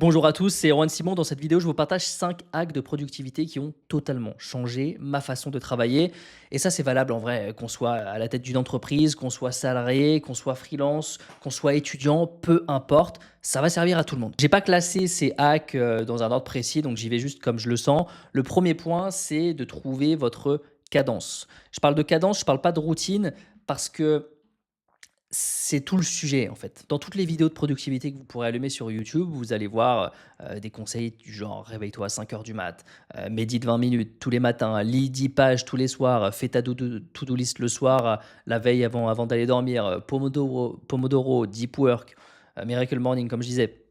Bonjour à tous, c'est Erwan Simon. Dans cette vidéo, je vous partage 5 hacks de productivité qui ont totalement changé ma façon de travailler. Et ça, c'est valable en vrai, qu'on soit à la tête d'une entreprise, qu'on soit salarié, qu'on soit freelance, qu'on soit étudiant, peu importe, ça va servir à tout le monde. J'ai pas classé ces hacks dans un ordre précis, donc j'y vais juste comme je le sens. Le premier point, c'est de trouver votre cadence. Je parle de cadence, je parle pas de routine, parce que c'est tout le sujet en fait. Dans toutes les vidéos de productivité que vous pourrez allumer sur YouTube, vous allez voir des conseils du genre réveille-toi à 5 heures du mat, médite 20 minutes tous les matins, lis 10 pages tous les soirs, fais ta to-do list le soir, la veille avant d'aller dormir, Pomodoro, Deep Work, Miracle Morning comme je disais.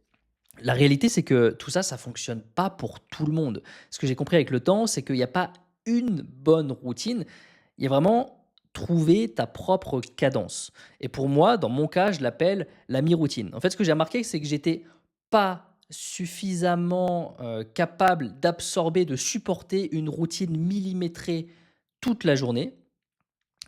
La réalité, c'est que tout ça, ça fonctionne pas pour tout le monde. Ce que j'ai compris avec le temps, c'est qu'il n'y a pas une bonne routine. Il y a vraiment trouver ta propre cadence. Et pour moi, dans mon cas, je l'appelle la mi-routine. En fait, ce que j'ai remarqué, c'est que j'étais pas suffisamment capable d'absorber, de supporter une routine millimétrée toute la journée.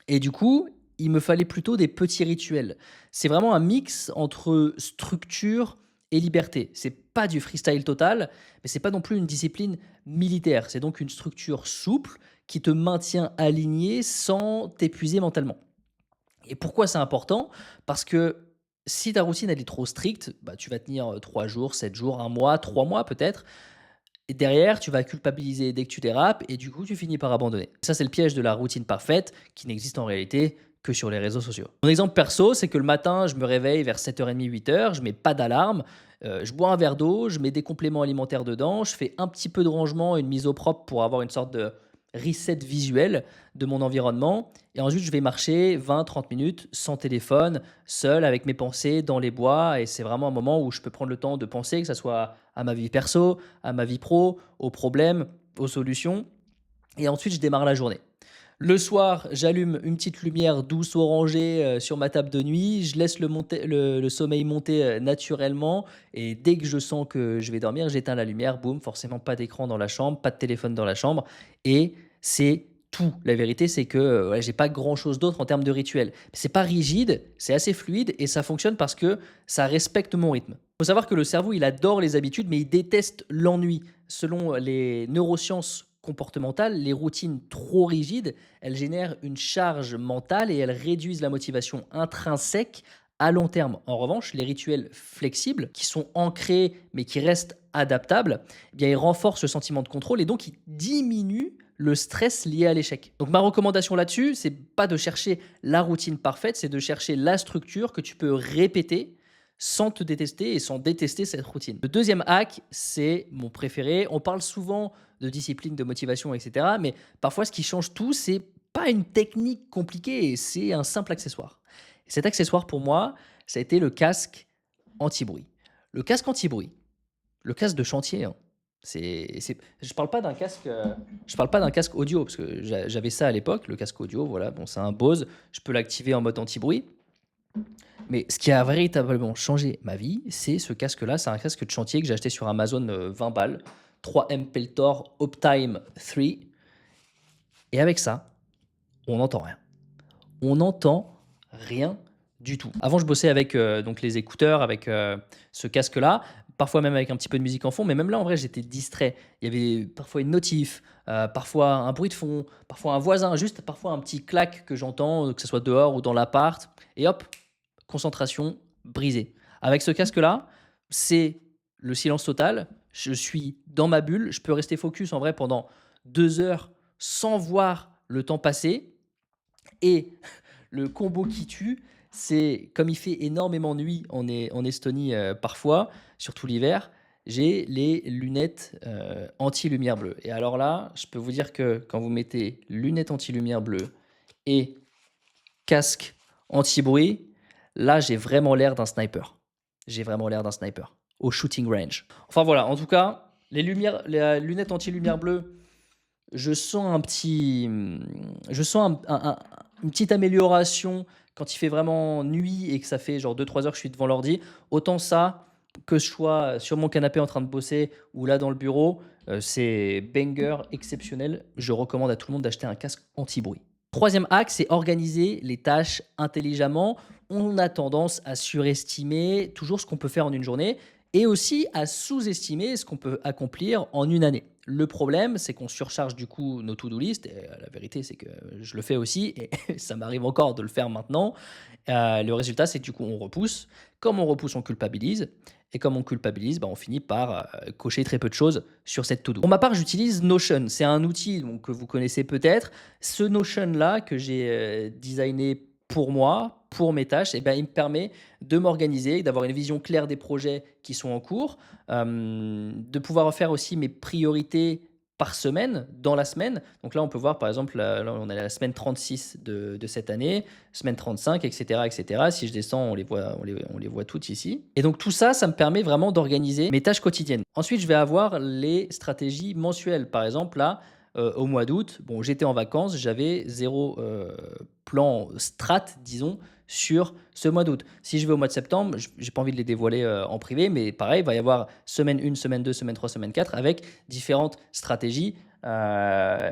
Et du coup, il me fallait plutôt des petits rituels. C'est vraiment un mix entre structure et liberté. C'est pas du freestyle total, mais c'est pas non plus une discipline militaire. C'est donc une structure souple qui te maintient aligné sans t'épuiser mentalement. Et pourquoi c'est important? Parce que si ta routine elle est trop stricte, bah, tu vas tenir 3 jours, 7 jours, un mois, 3 mois peut-être. Et derrière, tu vas culpabiliser dès que tu dérapes et du coup, tu finis par abandonner. Ça, c'est le piège de la routine parfaite qui n'existe en réalité que sur les réseaux sociaux. Mon exemple perso, c'est que le matin, je me réveille vers 7h30, 8h, je mets pas d'alarme, je bois un verre d'eau, je mets des compléments alimentaires dedans, je fais un petit peu de rangement, une mise au propre pour avoir une sorte de reset visuel de mon environnement. Et ensuite, je vais marcher 20-30 minutes sans téléphone, seul avec mes pensées dans les bois. Et c'est vraiment un moment où je peux prendre le temps de penser, que ce soit à ma vie perso, à ma vie pro, aux problèmes, aux solutions. Et ensuite, je démarre la journée. Le soir, j'allume une petite lumière douce orangée sur ma table de nuit. Je laisse le sommeil monter naturellement. Et dès que je sens que je vais dormir, j'éteins la lumière. Boum, forcément pas d'écran dans la chambre, pas de téléphone dans la chambre. Et c'est tout. La vérité, c'est que ouais, j'ai pas grand chose d'autre en termes de rituel. C'est pas rigide, c'est assez fluide et ça fonctionne parce que ça respecte mon rythme. Il faut savoir que le cerveau, il adore les habitudes, mais il déteste l'ennui. Selon les neurosciences comportementales, les routines trop rigides, elles génèrent une charge mentale et elles réduisent la motivation intrinsèque à long terme. En revanche, les rituels flexibles, qui sont ancrés mais qui restent adaptables, eh bien, ils renforcent le sentiment de contrôle et donc ils diminuent le stress lié à l'échec. Donc ma recommandation là-dessus, c'est pas de chercher la routine parfaite, c'est de chercher la structure que tu peux répéter sans te détester et sans détester cette routine. Le deuxième hack, c'est mon préféré. On parle souvent de discipline, de motivation, etc. Mais parfois, ce qui change tout, c'est pas une technique compliquée, c'est un simple accessoire. Et cet accessoire, pour moi, ça a été le casque anti-bruit. Le casque anti-bruit, le casque de chantier, hein, je parle pas d'un casque, je parle pas d'un casque audio parce que j'avais ça à l'époque, le casque audio, voilà, bon, c'est un Bose, je peux l'activer en mode anti-bruit. Mais ce qui a véritablement changé ma vie, c'est ce casque-là. C'est un casque de chantier que j'ai acheté sur Amazon 20 balles. 3M Peltor Optime 3. Et avec ça, on n'entend rien. On n'entend rien du tout. Avant, je bossais avec donc les écouteurs, avec ce casque-là, parfois même avec un petit peu de musique en fond, mais même là, en vrai, j'étais distrait. Il y avait parfois une notif, parfois un bruit de fond, parfois un voisin, juste parfois un petit clac que j'entends, que ce soit dehors ou dans l'appart, et hop, concentration brisée. Avec ce casque-là, c'est le silence total. Je suis dans ma bulle. Je peux rester focus en vrai pendant 2 heures sans voir le temps passer. Et le combo qui tue, c'est comme il fait énormément nuit en Estonie parfois, surtout l'hiver, j'ai les lunettes anti-lumière bleue. Et alors là, je peux vous dire que quand vous mettez lunettes anti-lumière bleue et casque anti-bruit, là, j'ai vraiment l'air d'un sniper. J'ai vraiment l'air d'un sniper au shooting range. Enfin voilà, en tout cas, les lunettes anti-lumière bleue, je sens une petite amélioration quand il fait vraiment nuit et que ça fait genre 2-3 heures que je suis devant l'ordi. Autant ça, que je sois sur mon canapé en train de bosser ou là dans le bureau, c'est banger exceptionnel. Je recommande à tout le monde d'acheter un casque anti-bruit. Troisième hack, c'est organiser les tâches intelligemment. On a tendance à surestimer toujours ce qu'on peut faire en une journée. et aussi à sous-estimer ce qu'on peut accomplir en une année. Le problème, c'est qu'on surcharge du coup nos to-do list et la vérité, c'est que je le fais aussi et ça m'arrive encore de le faire maintenant. Le résultat, c'est que du coup, on repousse. Comme on repousse, on culpabilise et comme on culpabilise, bah, on finit par, cocher très peu de choses sur cette to-do. Pour ma part, j'utilise Notion. C'est un outil donc que vous connaissez peut-être. Ce Notion-là que j'ai, designé pour moi, pour mes tâches et ben, il me permet de m'organiser, d'avoir une vision claire des projets qui sont en cours, de pouvoir faire aussi mes priorités par semaine, dans la semaine. Donc là, on peut voir par exemple, là, on est à la semaine 36 de cette année, semaine 35, etc., etc. Si je descends, on les voit toutes ici. Et donc tout ça, ça me permet vraiment d'organiser mes tâches quotidiennes. Ensuite, je vais avoir les stratégies mensuelles. Par exemple, là, au mois d'août, bon, j'étais en vacances, j'avais zéro plan strat, disons, sur ce mois d'août. Si je vais au mois de septembre, j'ai pas envie de les dévoiler en privé, mais pareil, il va y avoir semaine 1, semaine 2, semaine 3, semaine 4, avec différentes stratégies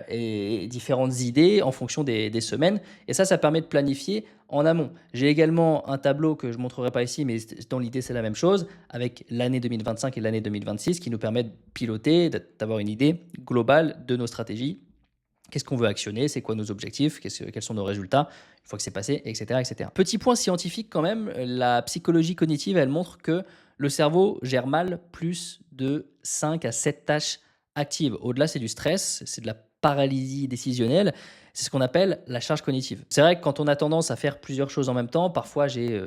et différentes idées en fonction des semaines. Et ça permet de planifier en amont. J'ai également un tableau que je ne montrerai pas ici, mais dans l'idée, c'est la même chose, avec l'année 2025 et l'année 2026 qui nous permettent de piloter, d'avoir une idée globale de nos stratégies. Qu'est-ce qu'on veut actionner? C'est quoi nos objectifs? Quels sont nos résultats une fois que c'est passé, etc., etc. Petit point scientifique quand même, la psychologie cognitive, elle montre que le cerveau gère mal plus de 5 à 7 tâches actives. Au-delà, c'est du stress, c'est de la paralysie décisionnelle. C'est ce qu'on appelle la charge cognitive. C'est vrai que quand on a tendance à faire plusieurs choses en même temps, parfois j'ai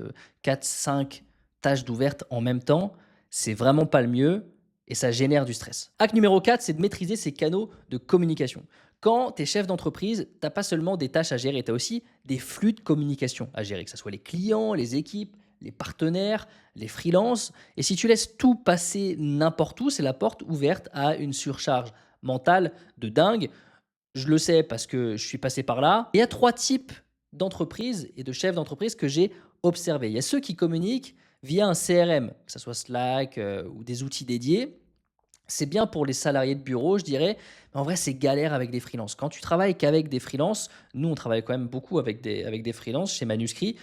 4, 5 tâches d'ouvertes en même temps, c'est vraiment pas le mieux et ça génère du stress. Hack numéro 4, c'est de maîtriser ses canaux de communication. Quand tu es chef d'entreprise, tu n'as pas seulement des tâches à gérer, tu as aussi des flux de communication à gérer, que ce soit les clients, les équipes, les partenaires, les freelances. Et si tu laisses tout passer n'importe où, c'est la porte ouverte à une surcharge mentale de dingue. Je le sais parce que je suis passé par là. Il y a 3 types d'entreprises et de chefs d'entreprise que j'ai observés. Il y a ceux qui communiquent via un CRM, que ce soit Slack ou des outils dédiés. C'est bien pour les salariés de bureau, je dirais, mais en vrai, c'est galère avec des freelances. Quand tu travailles qu'avec des freelances, nous, on travaille quand même beaucoup avec des freelances chez Manuscrit,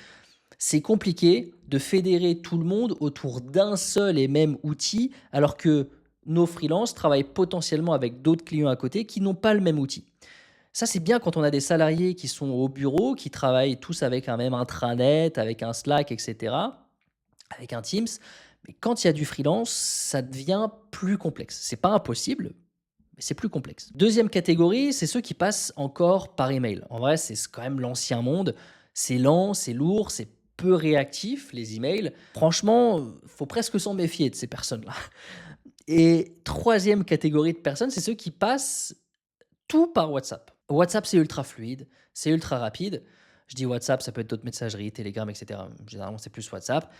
c'est compliqué de fédérer tout le monde autour d'un seul et même outil, alors que nos freelances travaillent potentiellement avec d'autres clients à côté qui n'ont pas le même outil. Ça, c'est bien quand on a des salariés qui sont au bureau, qui travaillent tous avec un même intranet, avec un Slack, etc., avec un Teams. Mais quand il y a du freelance, ça devient plus complexe. C'est pas impossible, mais c'est plus complexe. Deuxième catégorie, c'est ceux qui passent encore par email. En vrai, c'est quand même l'ancien monde. C'est lent, c'est lourd, c'est peu réactif, les emails. Franchement, faut presque s'en méfier de ces personnes-là. Et troisième catégorie de personnes, c'est ceux qui passent tout par WhatsApp. WhatsApp, c'est ultra fluide, c'est ultra rapide. Je dis WhatsApp, ça peut être d'autres messageries, Telegram, etc. Généralement, c'est plus WhatsApp.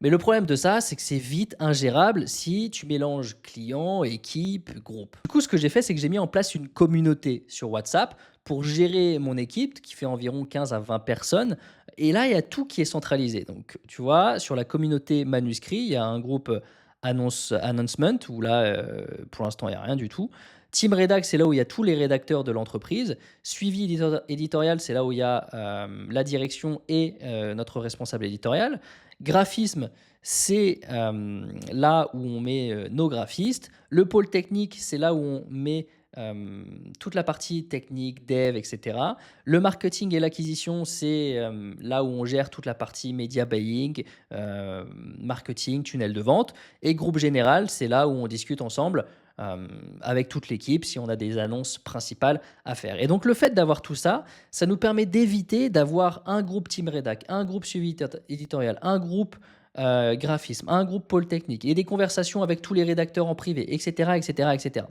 Mais le problème de ça, c'est que c'est vite ingérable si tu mélanges clients, équipe, groupe. Du coup, ce que j'ai fait, c'est que j'ai mis en place une communauté sur WhatsApp pour gérer mon équipe qui fait environ 15 à 20 personnes. Et là, il y a tout qui est centralisé. Donc, tu vois, sur la communauté manuscrit, il y a un groupe announcement où là, pour l'instant, il n'y a rien du tout. Team Redac, c'est là où il y a tous les rédacteurs de l'entreprise. Suivi éditorial, c'est là où il y a la direction et notre responsable éditorial. Graphisme, c'est là où on met nos graphistes. Le pôle technique, c'est là où on met toute la partie technique, dev, etc. Le marketing et l'acquisition, c'est là où on gère toute la partie media buying, marketing, tunnel de vente. Et groupe général, c'est là où on discute ensemble avec toute l'équipe si on a des annonces principales à faire. Et donc le fait d'avoir tout ça, ça nous permet d'éviter d'avoir un groupe team rédac, un groupe suivi éditorial, un groupe graphisme, un groupe pôle technique et des conversations avec tous les rédacteurs en privé, etc., etc., etc.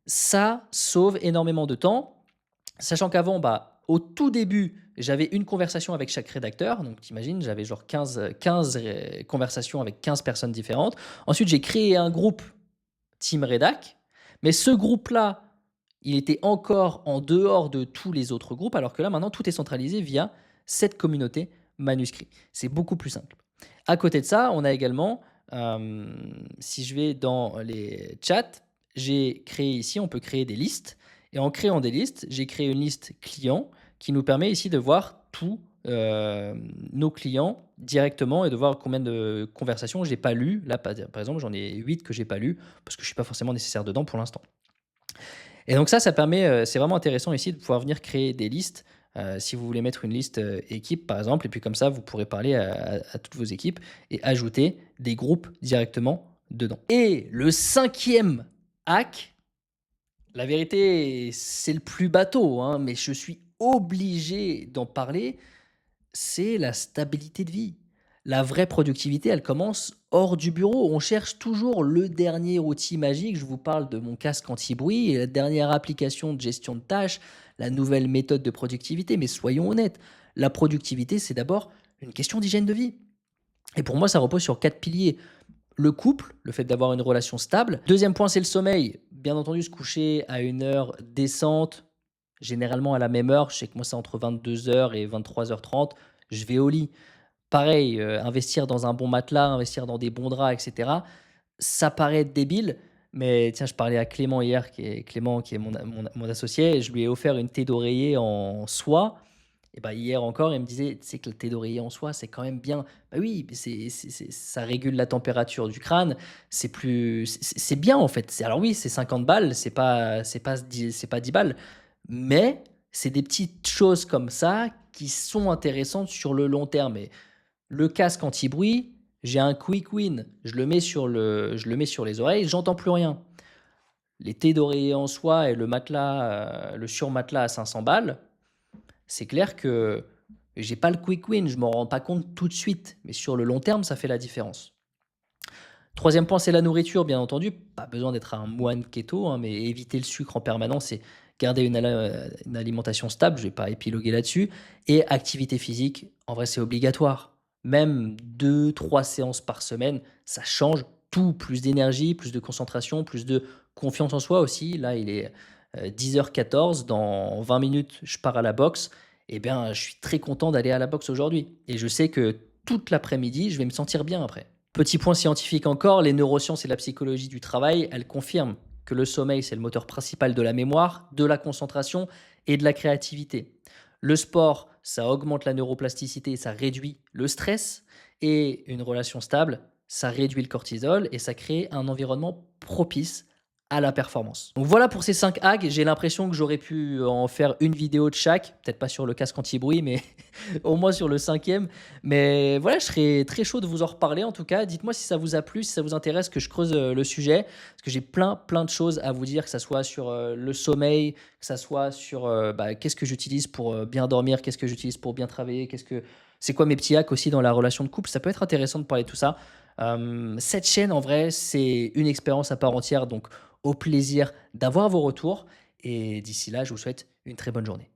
Ça sauve énormément de temps, sachant qu'avant, bah, au tout début, j'avais une conversation avec chaque rédacteur. Donc, t'imagines, j'avais genre 15 conversations avec 15 personnes différentes. Ensuite, j'ai créé un groupe Team Rédac. Mais ce groupe-là, il était encore en dehors de tous les autres groupes, alors que là, maintenant, tout est centralisé via cette communauté manuscrit. C'est beaucoup plus simple. À côté de ça, on a également, si je vais dans les chats, j'ai créé ici, on peut créer des listes. Et en créant des listes, j'ai créé une liste client qui nous permet ici de voir tous nos clients directement et de voir combien de conversations j'ai pas lues. Là, par exemple, j'en ai 8 que j'ai pas lues parce que je suis pas forcément nécessaire dedans pour l'instant. Et donc ça permet, c'est vraiment intéressant ici de pouvoir venir créer des listes, si vous voulez mettre une liste, équipe par exemple et puis comme ça vous pourrez parler à toutes vos équipes et ajouter des groupes directement dedans. Et le cinquième hack, la vérité, c'est le plus bateau, hein, mais je suis obligé d'en parler, c'est la stabilité de vie. La vraie productivité, elle commence hors du bureau. On cherche toujours le dernier outil magique. Je vous parle de mon casque anti-bruit, et la dernière application de gestion de tâches, la nouvelle méthode de productivité. Mais soyons honnêtes, la productivité, c'est d'abord une question d'hygiène de vie. Et pour moi, ça repose sur 4 piliers. Le couple, le fait d'avoir une relation stable. Deuxième point, c'est le sommeil. Bien entendu, se coucher à une heure décente, généralement à la même heure. Je sais que moi, c'est entre 22 h et 23 h 30. Je vais au lit. Pareil, investir dans un bon matelas, investir dans des bons draps et cetera, ça paraît être débile, mais tiens, je parlais à Clément hier, qui est mon associé, et je lui ai offert une thé d'oreiller en soie et bah, hier encore, il me disait: «Tu sais que le thé d'oreiller en soie, c'est quand même bien». Bah oui, mais ça régule la température du crâne, c'est bien en fait. Alors oui, c'est 50 balles, c'est pas 10 balles, mais c'est des petites choses comme ça qui sont intéressantes sur le long terme. Et le casque anti-bruit, j'ai un quick win. Je le mets sur les oreilles, j'entends plus rien. Les thés d'oreiller en soie et le matelas, le surmatelas à 500 balles, c'est clair que j'ai pas le quick win, je m'en rends pas compte tout de suite, mais sur le long terme, ça fait la différence. Troisième point, c'est la nourriture, bien entendu. Pas besoin d'être un moine keto, hein, mais éviter le sucre en permanence et garder une alimentation stable. Je vais pas épiloguer là-dessus. Et activité physique, en vrai, c'est obligatoire. Même 2, 3 séances par semaine, ça change tout. Plus d'énergie, plus de concentration, plus de confiance en soi aussi. Là, il est 10 h 14. Dans 20 minutes, je pars à la boxe. Eh bien, je suis très content d'aller à la boxe aujourd'hui. Et je sais que toute l'après-midi, je vais me sentir bien après. Petit point scientifique encore, les neurosciences et la psychologie du travail, elles confirment que le sommeil, c'est le moteur principal de la mémoire, de la concentration et de la créativité. Le sport, ça augmente la neuroplasticité, ça réduit le stress. Et une relation stable, ça réduit le cortisol et ça crée un environnement propice à la performance. Donc voilà pour ces 5 hacks. J'ai l'impression que j'aurais pu en faire une vidéo de chaque, peut-être pas sur le casque anti-bruit, mais au moins sur le cinquième. Mais voilà, je serais très chaud de vous en reparler en tout cas. Dites-moi si ça vous a plu, si ça vous intéresse que je creuse le sujet. Parce que j'ai plein de choses à vous dire, que ça soit sur le sommeil, que ça soit sur qu'est-ce que j'utilise pour bien dormir, qu'est-ce que j'utilise pour bien travailler, c'est quoi mes petits hacks aussi dans la relation de couple. Ça peut être intéressant de parler de tout ça. Cette chaîne, en vrai, c'est une expérience à part entière. Donc, au plaisir d'avoir vos retours. Et d'ici là, je vous souhaite une très bonne journée.